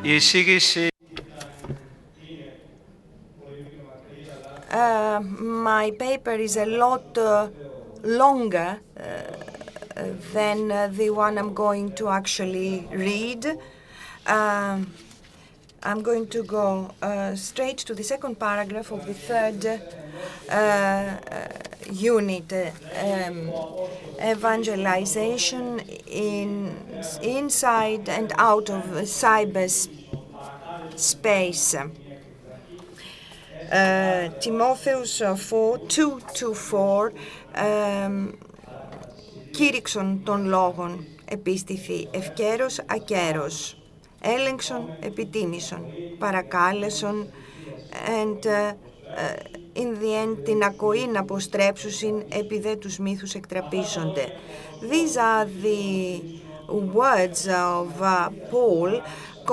Η εισήγηση My paper is a lot longer than the one I'm going to actually read. I'm going to go straight to the second paragraph of the third unit, evangelization inside and out of cyberspace. Timotheus 4:2-4, κήρυξον των λόγων, επίστηθη ευκαίρος ακέρος, έλεγξον επιτίμησον, παρακάλεσον, and in the end την ακοήν αποστρέψουσιν, επί δε τους μύθους εκτραπήσονται. These are the words of Paul,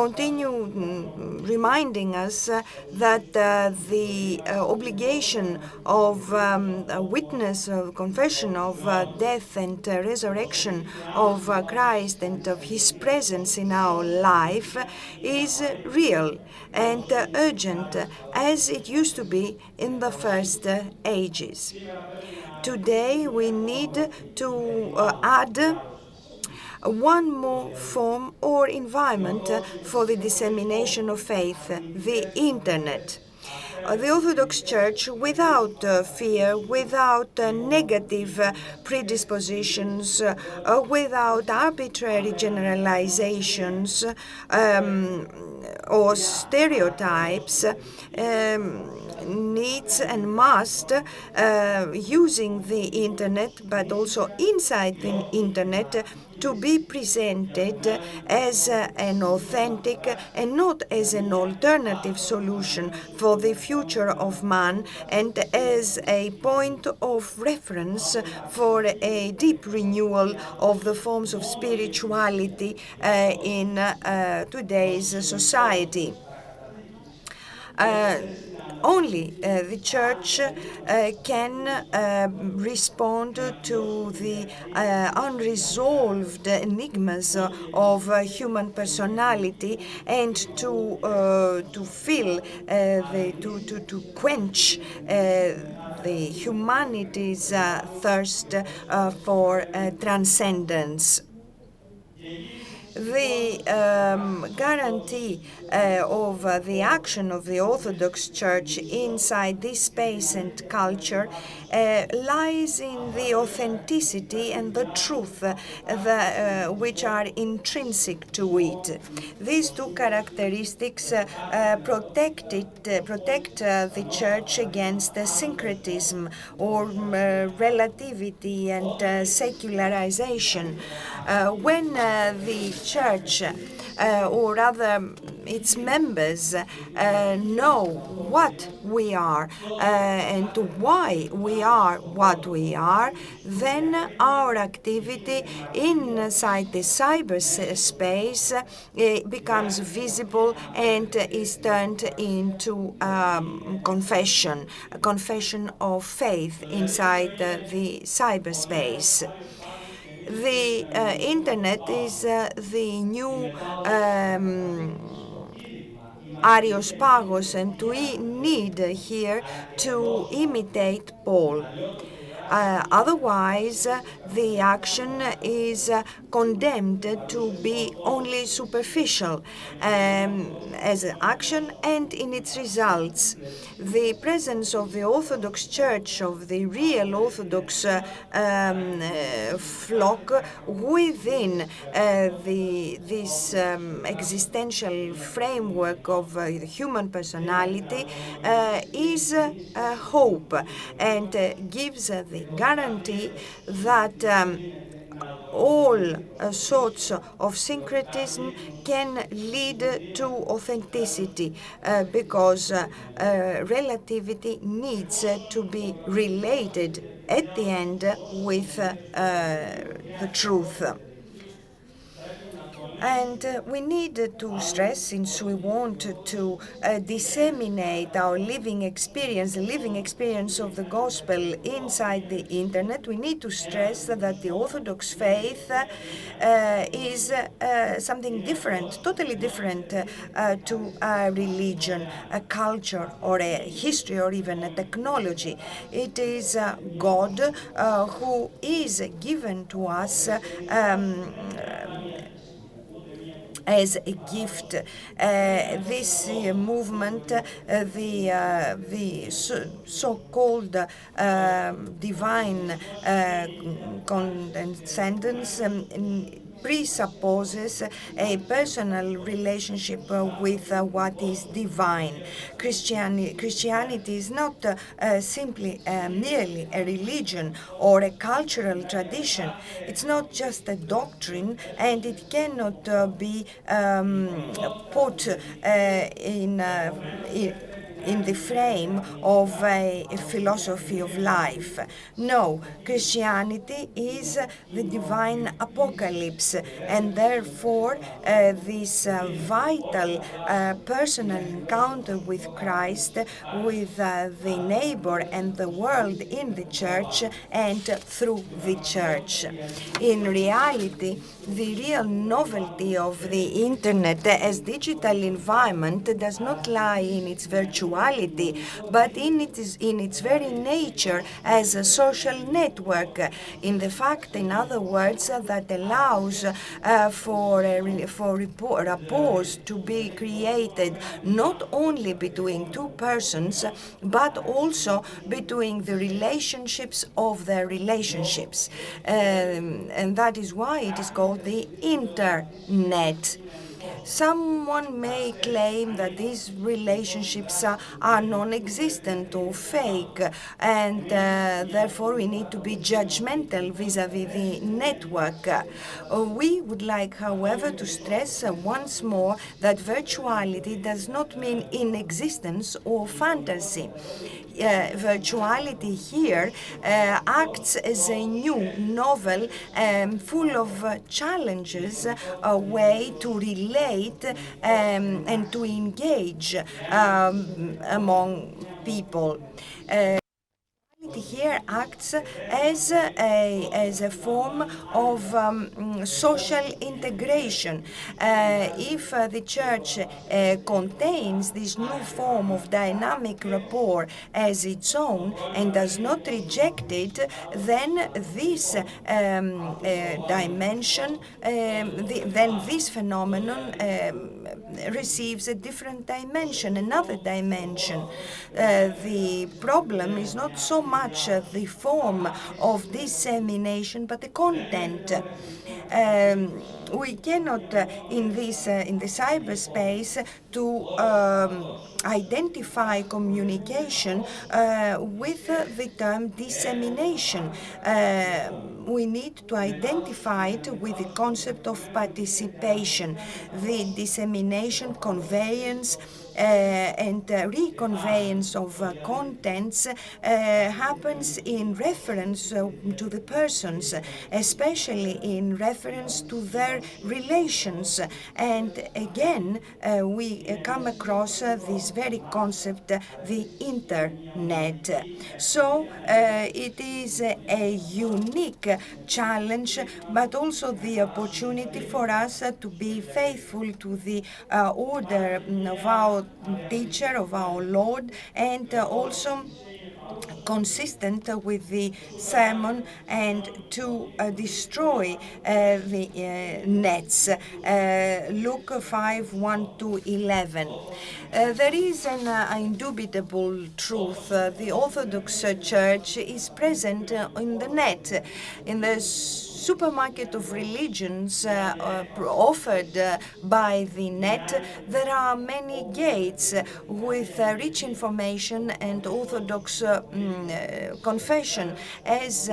continue reminding us that the obligation of witness, of confession of death and resurrection of Christ and of his presence in our life is real and urgent, as it used to be in the first ages. Today we need to add one more form or environment for the dissemination of faith, the Internet. The Orthodox Church, without fear, without negative predispositions, without arbitrary generalizations or stereotypes, needs and must, using the Internet, but also inside the Internet, to be presented as an authentic and not as an alternative solution for the future of man, and as a point of reference for a deep renewal of the forms of spirituality in today's society. Only the Church can respond to the unresolved enigmas of human personality and to fill, to quench the humanity's thirst for transcendence. The guarantee of the action of the Orthodox Church inside this space and culture lies in the authenticity and the truth which are intrinsic to it. These two characteristics protect the Church against syncretism or relativity and secularization. When the Church, or rather its members, know what we are and why we are what we are, then our activity inside the cyberspace becomes visible and is turned into a confession of faith inside the cyberspace. The Internet is the new Arios and we need here to imitate Paul. Otherwise, the action is condemned to be only superficial as an action and in its results. The presence of the Orthodox Church, of the real Orthodox flock within this existential framework of human personality is hope and gives the guarantee that all sorts of syncretism can lead to authenticity because relativity needs to be related at the end with the truth. And we need to stress, since we want to disseminate our the living experience of the gospel inside the internet, we need to stress that the Orthodox faith is something different, totally different to a religion, a culture, or a history, or even a technology. It is God who is given to us as a gift. This movement, the so-called divine condescendence, presupposes a personal relationship with what is divine. Christianity is not simply merely a religion or a cultural tradition. It's not just a doctrine, and it cannot be put in the frame of a philosophy of life. No, Christianity is the divine apocalypse, and therefore this vital personal encounter with Christ, with the neighbor and the world in the church and through the church. In reality, the real novelty of the internet as digital environment does not lie in its virtuality, but in its very nature as a social network, in the fact, in other words, that allows for rapport to be created not only between two persons, but also between the relationships of their relationships. And that is why it is called the internet. Someone may claim that these relationships are non-existent or fake, and therefore we need to be judgmental vis-à-vis the network. We would like, however, to stress once more that virtuality does not mean inexistence or fantasy. Virtuality here acts as a new, novel, full of challenges, a way to relate and to engage among people. Here acts as a form of social integration. If the church contains this new form of dynamic rapport as its own and does not reject it, then this dimension, then this phenomenon receives a different dimension, another dimension. The problem is not so much the form of dissemination, but the content. We cannot, in the cyberspace, to identify communication with the term dissemination. We need to identify it with the concept of participation. The dissemination, conveyance, and reconveyance of contents happens in reference to the persons, especially in reference to their relations. And again, we come across this very concept, the internet. So it is a unique challenge, but also the opportunity for us to be faithful to the order of our teacher, of our Lord, and also consistent with the sermon, and to destroy the nets. Luke 5:1-11. There is an indubitable truth. The Orthodox Church is present in the net, in the supermarket of religions offered by the net. There are many gates with rich information and Orthodox confession, as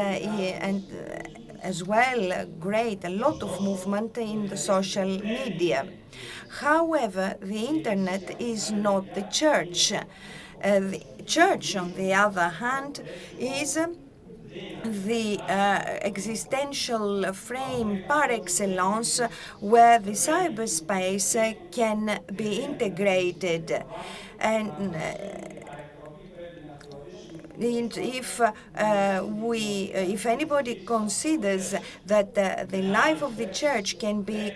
well a lot of movement in the social media. However, the internet is not the church. The church, on the other hand, is the existential frame par excellence where the cyberspace can be integrated. And if anybody considers that the life of the church can be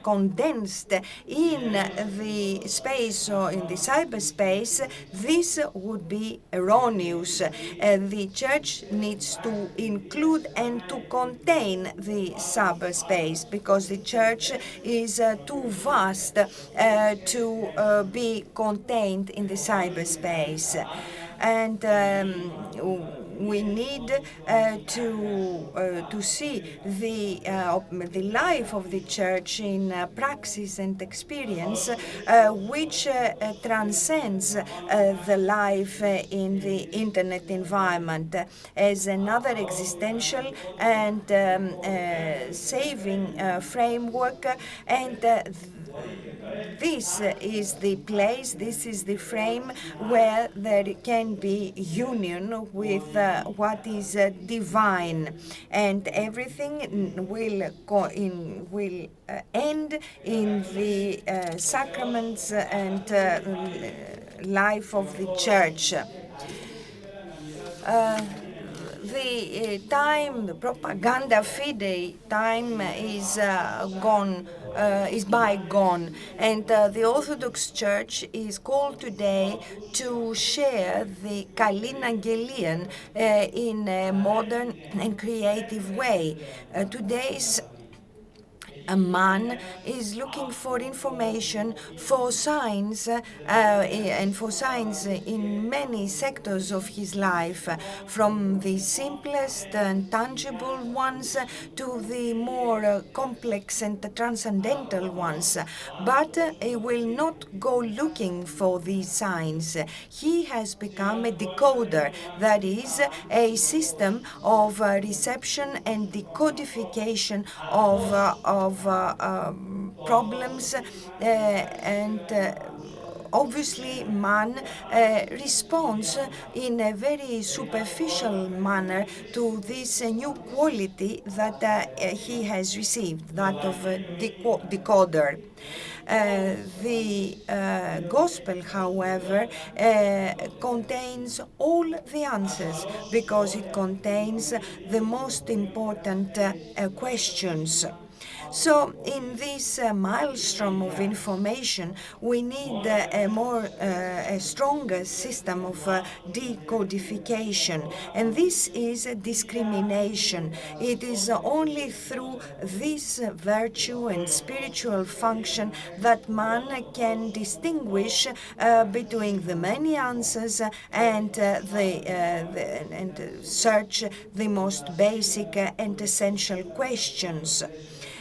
condensed in the space or in the cyberspace, this would be erroneous. The church needs to include and to contain the cyberspace because the church is too vast to be contained in the cyberspace. And we need to see the life of the church in praxis and experience, which transcends the life in the internet environment as another existential and saving framework. And this is the place, this is the frame where there can be union with what is divine, and everything will end in the sacraments and life of the church. The propaganda fide time is gone, is bygone, and the Orthodox Church is called today to share the Kalin Angelion in a modern and creative way. Today's a man is looking for information, for signs, and for signs in many sectors of his life, from the simplest and tangible ones to the more complex and transcendental ones. But he will not go looking for these signs. He has become a decoder, that is, a system of reception and decodification of problems, and obviously man responds in a very superficial manner to this new quality that he has received, that of a decoder. The gospel, however, contains all the answers because it contains the most important questions. So, in this maelstrom of information, we need a stronger system of decodification, and this is discrimination. It is only through this virtue and spiritual function that man can distinguish between the many answers and and search the most basic and essential questions.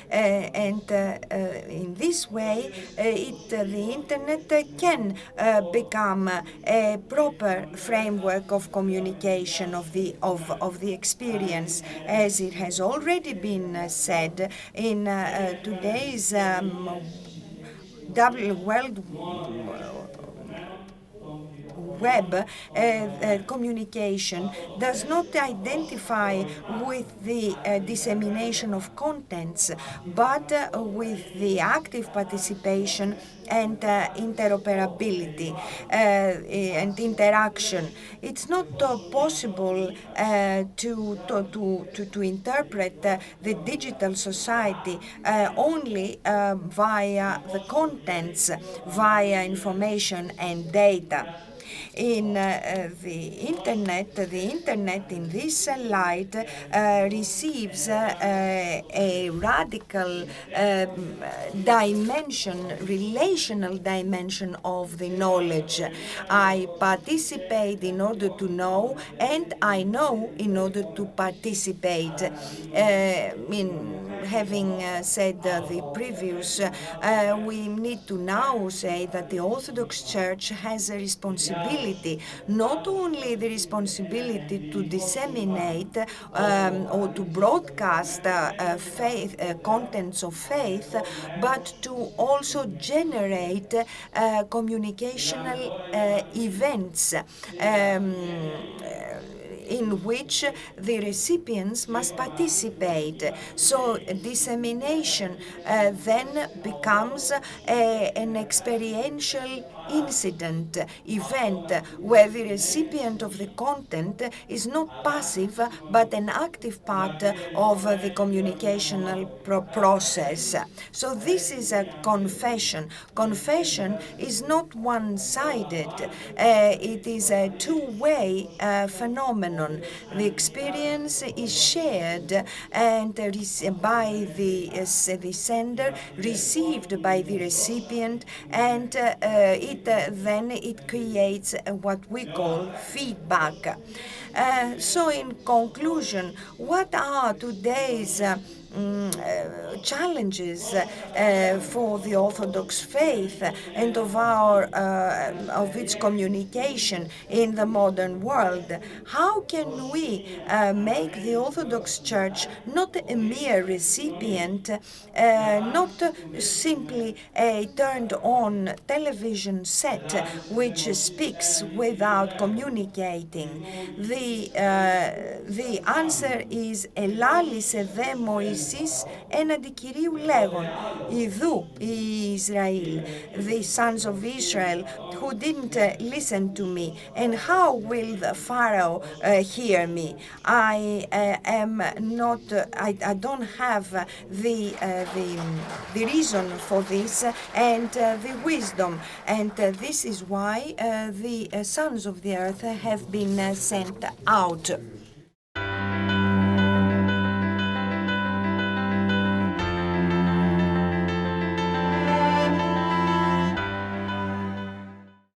In this way, the internet can become a proper framework of communication of the experience, as it has already been said in today's world web communication does not identify with the dissemination of contents, but with the active participation and interoperability and interaction. It's not possible to interpret the digital society only via the contents, via information and data. In the internet in this light receives a radical dimension, relational dimension of the knowledge. I participate in order to know, and I know in order to participate. In having said the previous, we need to now say that the Orthodox Church has a responsibility, not only the responsibility to disseminate or to broadcast faith, contents of faith, but to also generate communicational events. in which the recipients must participate. So dissemination then becomes an experiential incident, event, where the recipient of the content is not passive but an active part of the communicational process. So this is a confession. Confession is not one-sided. It is a two-way phenomenon. The experience is shared and by the sender, received by the recipient, and then it creates what we call feedback. So in conclusion, what are today's challenges for the Orthodox faith and of its communication in the modern world? How can we make the Orthodox Church not a mere recipient, not simply a turned-on television set which speaks without communicating? The answer is «Ελάλησε δε Μωυσής έναντι Κυρίου λέγον, Ιδού οι Israel, the sons of Israel, who didn't listen to me, and how will the Pharaoh hear me? I don't have the reason for this and the wisdom, and this is why the sons of the earth have been sent out.